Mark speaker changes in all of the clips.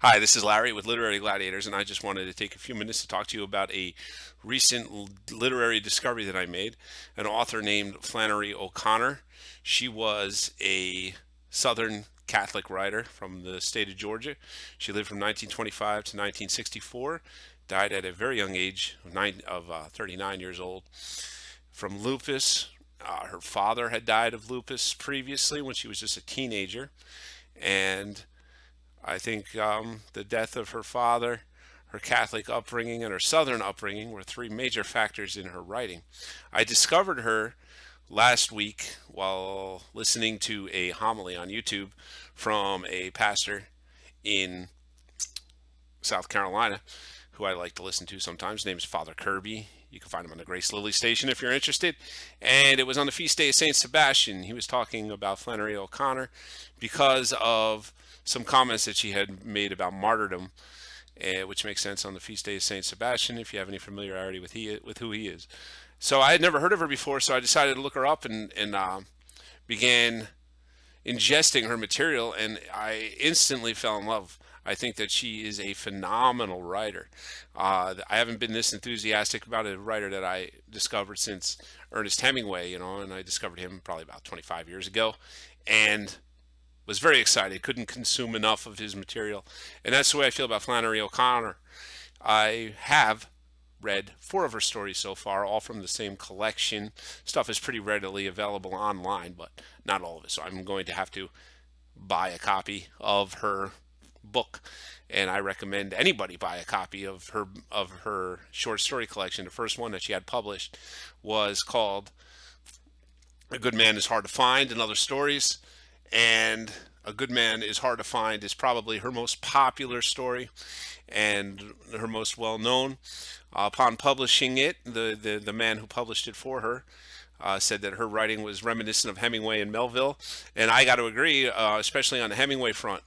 Speaker 1: Hi, this is Larry with Literary Gladiators, and I just wanted to take a few minutes to talk to you about a recent literary discovery that I made. An author named Flannery O'Connor. She was a Southern Catholic writer from the state of Georgia. She lived from 1925 to 1964, died at a very young age of 39 years old from lupus. Her father had died of lupus previously when she was just a teenager, and I think the death of her father, her Catholic upbringing, and her Southern upbringing were three major factors in her writing. I discovered her last week while listening to a homily on YouTube from a pastor in South Carolina who I like to listen to sometimes. His name is Father Kirby. You can find him on the Grace Lily Station if you're interested. And it was on the feast day of Saint Sebastian. He was talking about Flannery O'Connor because of some comments that she had made about martyrdom, which makes sense on the feast day of Saint Sebastian if you have any familiarity with who he is. So I had never heard of her before, so I decided to look her up and began ingesting her material, and I instantly fell in love. I think that she is a phenomenal writer. I haven't been this enthusiastic about a writer that I discovered since Ernest Hemingway, and I discovered him probably about 25 years ago, and was very excited. Couldn't consume enough of his material, and that's the way I feel about Flannery O'Connor. I have read four of her stories so far, all from the same collection. Stuff is pretty readily available online, but not all of it. So I'm going to have to buy a copy of her book, and I recommend anybody buy a copy of her short story collection. The first one that she had published was called "A Good Man Is Hard to Find" and Other Stories, and "A Good Man Is Hard to Find" is probably her most popular story and her most well known. Upon publishing it, the man who published it for her said that her writing was reminiscent of Hemingway and Melville, and I got to agree, especially on the Hemingway front.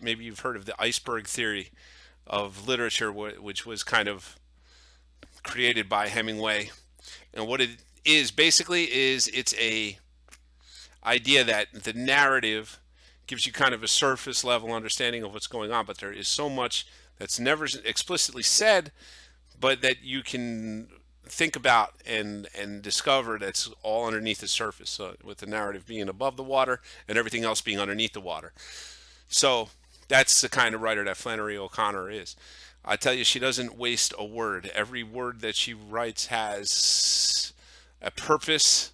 Speaker 1: Maybe you've heard of the iceberg theory of literature, which was kind of created by Hemingway, and what it is basically is it's a idea that the narrative gives you kind of a surface level understanding of what's going on, but there is so much that's never explicitly said, but that you can think about and discover that's all underneath the surface. So with the narrative being above the water and everything else being underneath the water. So that's the kind of writer that Flannery O'Connor is. I tell you, she doesn't waste a word. Every word that she writes has a purpose.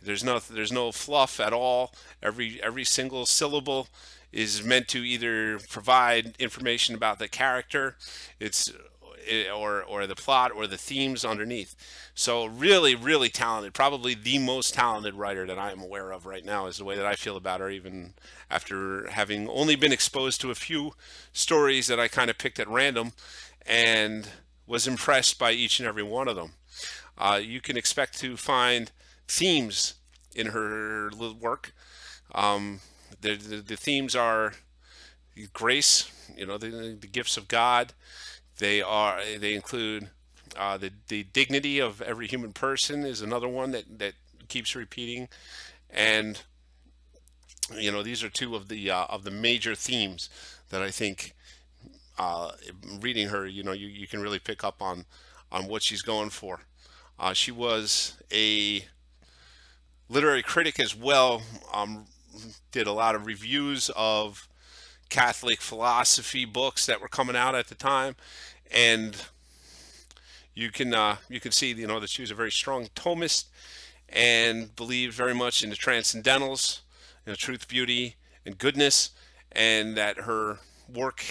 Speaker 1: There's no fluff at all. Every single syllable is meant to either provide information about the character, it's or the plot or the themes underneath. So really, really talented. Probably the most talented writer that I am aware of right now is the way that I feel about her, even after having only been exposed to a few stories that I kind of picked at random and was impressed by each and every one of them. You can expect to find themes in her work. Um, the themes are grace, the gifts of God. They include the dignity of every human person is another one that keeps repeating, and these are two of the major themes that I think uh, reading her, you can really pick up on what she's going for. She was a literary critic as well. Did a lot of reviews of Catholic philosophy books that were coming out at the time, and you can see that she was a very strong Thomist and believed very much in the transcendentals, truth, beauty, and goodness, and that her work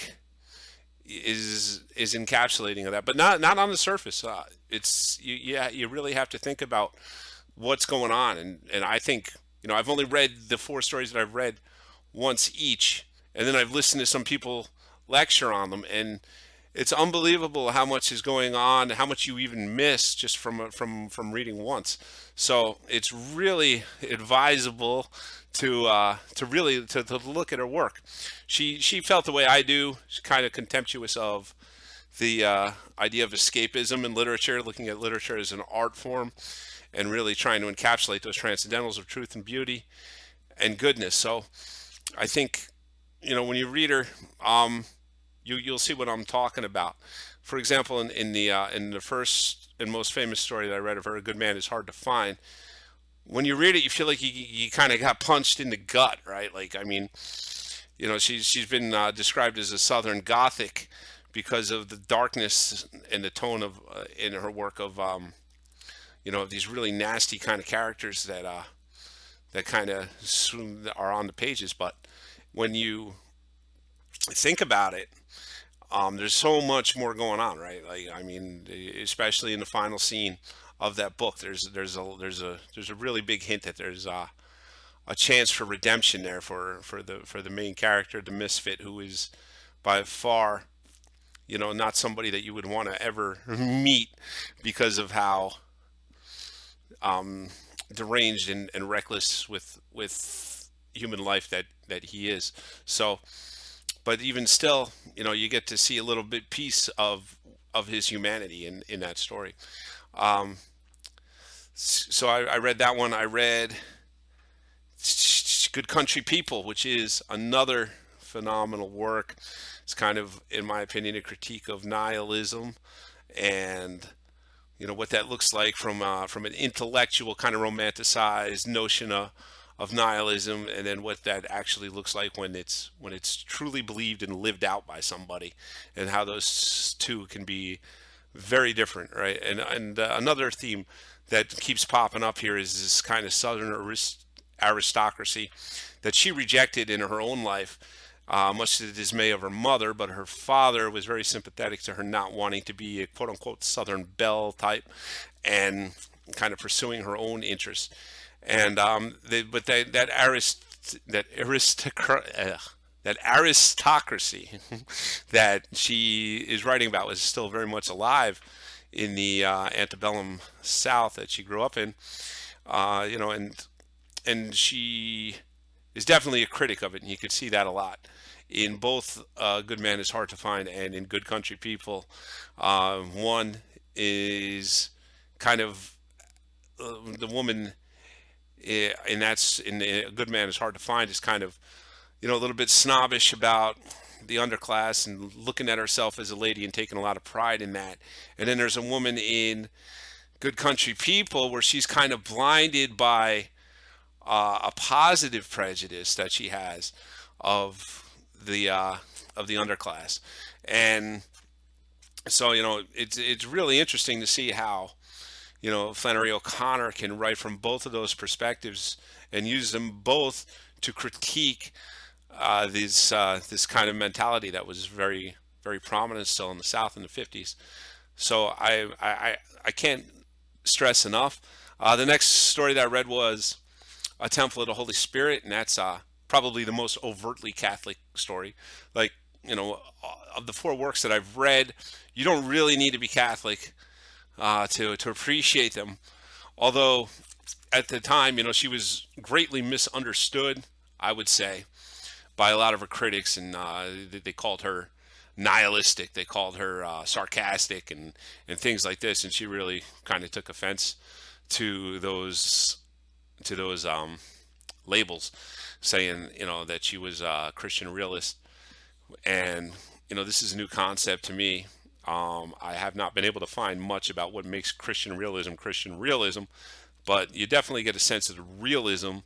Speaker 1: is encapsulating of that, but not on the surface. You really have to think about what's going on, and I think I've only read the four stories that I've read once each, and then I've listened to some people lecture on them, and it's unbelievable how much is going on, how much you even miss just from reading once. So it's really advisable to look at her work. She felt the way I do. She's kind of contemptuous of the idea of escapism in literature, looking at literature as an art form, and really trying to encapsulate those transcendentals of truth and beauty and goodness. So I think when you read her, you'll see what I'm talking about. For example, in the first and most famous story that I read of her, "A Good Man Is Hard to Find." When you read it, you feel like you kind of got punched in the gut, right? Like, I mean, she's been described as a Southern Gothic because of the darkness and the tone of in her work of these really nasty kind of characters that kind of are on the pages. But when you think about it, there's so much more going on, right? Like, I mean, especially in the final scene of that book, there's a really big hint that there's a chance for redemption there for the main character, the misfit, who is by far, not somebody that you would want to ever meet because of how deranged and reckless with human life that he is. So, but even still, you get to see a little bit piece of his humanity in that story. Um, so I read that one. I read Good Country People, which is another phenomenal work. It's kind of, in my opinion, a critique of nihilism and what that looks like from an intellectual kind of romanticized notion of nihilism, and then what that actually looks like when it's truly believed and lived out by somebody, and how those two can be very different, right? And another theme that keeps popping up here is this kind of Southern aristocracy that she rejected in her own life, much to the dismay of her mother. But her father was very sympathetic to her not wanting to be a quote unquote Southern belle type, and kind of pursuing her own interests. And that that aristocracy that she is writing about was still very much alive in the antebellum South that she grew up in. And she is definitely a critic of it, and you can see that a lot in both Good Man Is Hard to Find and in Good Country People. One is kind of the woman, and that's in A Good Man Is Hard to Find, is kind of a little bit snobbish about the underclass and looking at herself as a lady and taking a lot of pride in that. And then there's a woman in Good Country People where she's kind of blinded by a positive prejudice that she has of the underclass. And so it's really interesting to see how Flannery O'Connor can write from both of those perspectives and use them both to critique this kind of mentality that was very, very prominent still in the South in the 50s. So I can't stress enough. The next story that I read was A Temple of the Holy Spirit, and that's probably the most overtly Catholic story. Like, of the four works that I've read, you don't really need to be Catholic to appreciate them. Although at the time, she was greatly misunderstood, I would say, by a lot of her critics, and they called her nihilistic, they called her sarcastic, and things like this, and she really kind of took offense to those labels, saying that she was a Christian realist. And this is a new concept to me. I have not been able to find much about what makes Christian realism, but you definitely get a sense of the realism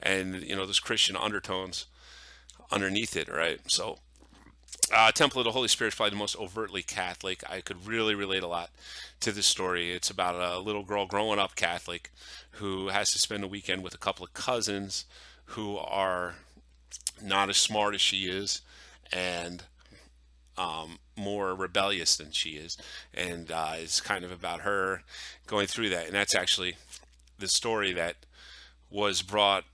Speaker 1: and those Christian undertones underneath it, right? So, Temple of the Holy Spirit is probably the most overtly Catholic. I could really relate a lot to this story. It's about a little girl growing up Catholic who has to spend a weekend with a couple of cousins who are not as smart as she is, and more rebellious than she is. And it's kind of about her going through that. And that's actually the story that was brought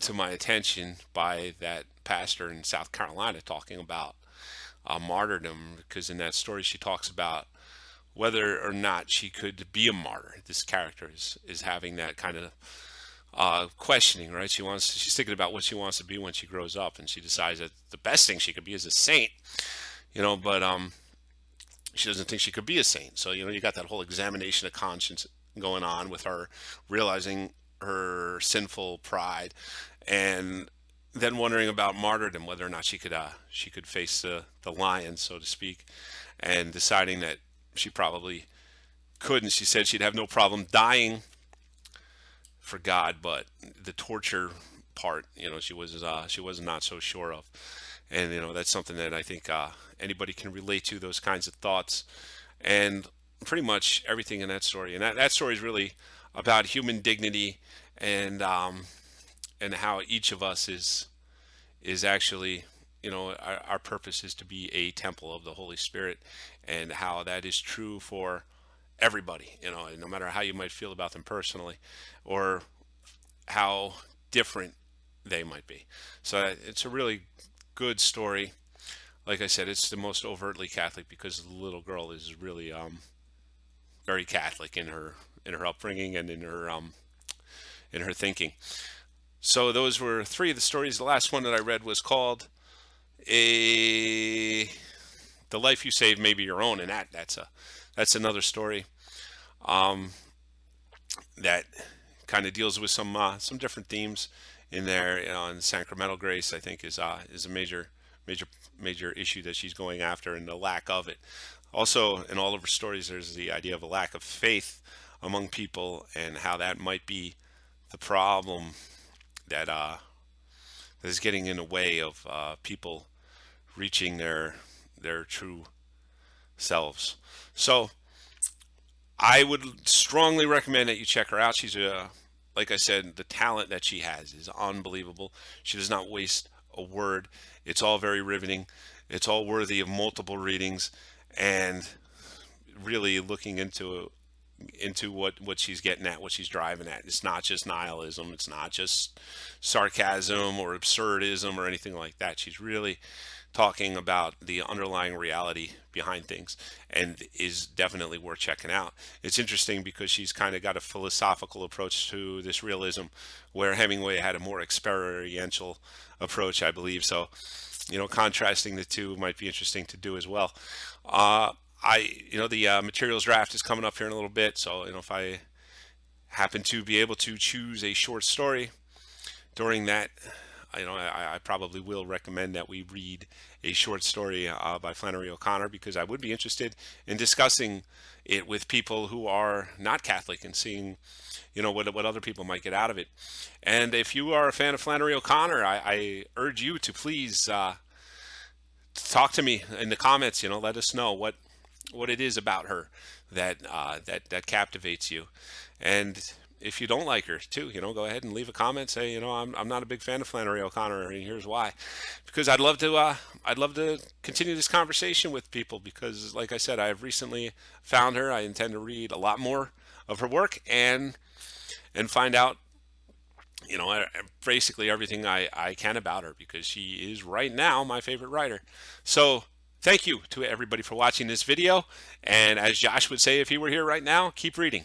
Speaker 1: to my attention by that pastor in South Carolina talking about martyrdom, because in that story she talks about whether or not she could be a martyr. This character is having that kind of questioning, right? She's thinking about what she wants to be when she grows up, and she decides that the best thing she could be is a saint, but she doesn't think she could be a saint. So you got that whole examination of conscience going on with her, realizing her sinful pride. And then wondering about martyrdom, whether or not she could face the lion, so to speak, and deciding that she probably couldn't. She said she'd have no problem dying for God, but the torture part, she was not so sure of. And that's something that I think anybody can relate to, those kinds of thoughts, and pretty much everything in that story. And that story is really about human dignity, and and how each of us is actually, our purpose is to be a temple of the Holy Spirit, and how that is true for everybody, no matter how you might feel about them personally, or how different they might be. So it's a really good story. Like I said, it's the most overtly Catholic because the little girl is really very Catholic in her upbringing and in her thinking. So those were three of the stories. The last one that I read was called a "The Life You Save May Be Your Own," and that's another story that kind of deals with some different themes in there. And sacramental grace, I think, is a major major issue that she's going after, and the lack of it. Also, in all of her stories, there's the idea of a lack of faith among people, and how that might be the problem that that is getting in the way of people reaching their true selves. So I would strongly recommend that you check her out. She's like I said, the talent that she has is unbelievable. She does not waste a word. It's all very riveting. It's all worthy of multiple readings, and really looking into what she's getting at, what she's driving at. It's not just nihilism. It's not just sarcasm or absurdism or anything like that. She's really talking about the underlying reality behind things, and is definitely worth checking out. It's interesting because she's kind of got a philosophical approach to this realism, where Hemingway had a more experiential approach, I believe. So, contrasting the two might be interesting to do as well. The materials draft is coming up here in a little bit, so if I happen to be able to choose a short story during that, I probably will recommend that we read a short story by Flannery O'Connor, because I would be interested in discussing it with people who are not Catholic, and seeing, what other people might get out of it. And if you are a fan of Flannery O'Connor, I urge you to please talk to me in the comments. Let us know what it is about her that captivates you. And if you don't like her too, go ahead and leave a comment. Say, I'm not a big fan of Flannery O'Connor, and here's why. Because I'd love to continue this conversation with people, because like I said, I have recently found her. I intend to read a lot more of her work, and find out, basically everything I can about her, because she is right now my favorite writer. So thank you to everybody for watching this video. And as Josh would say if he were here right now, keep reading.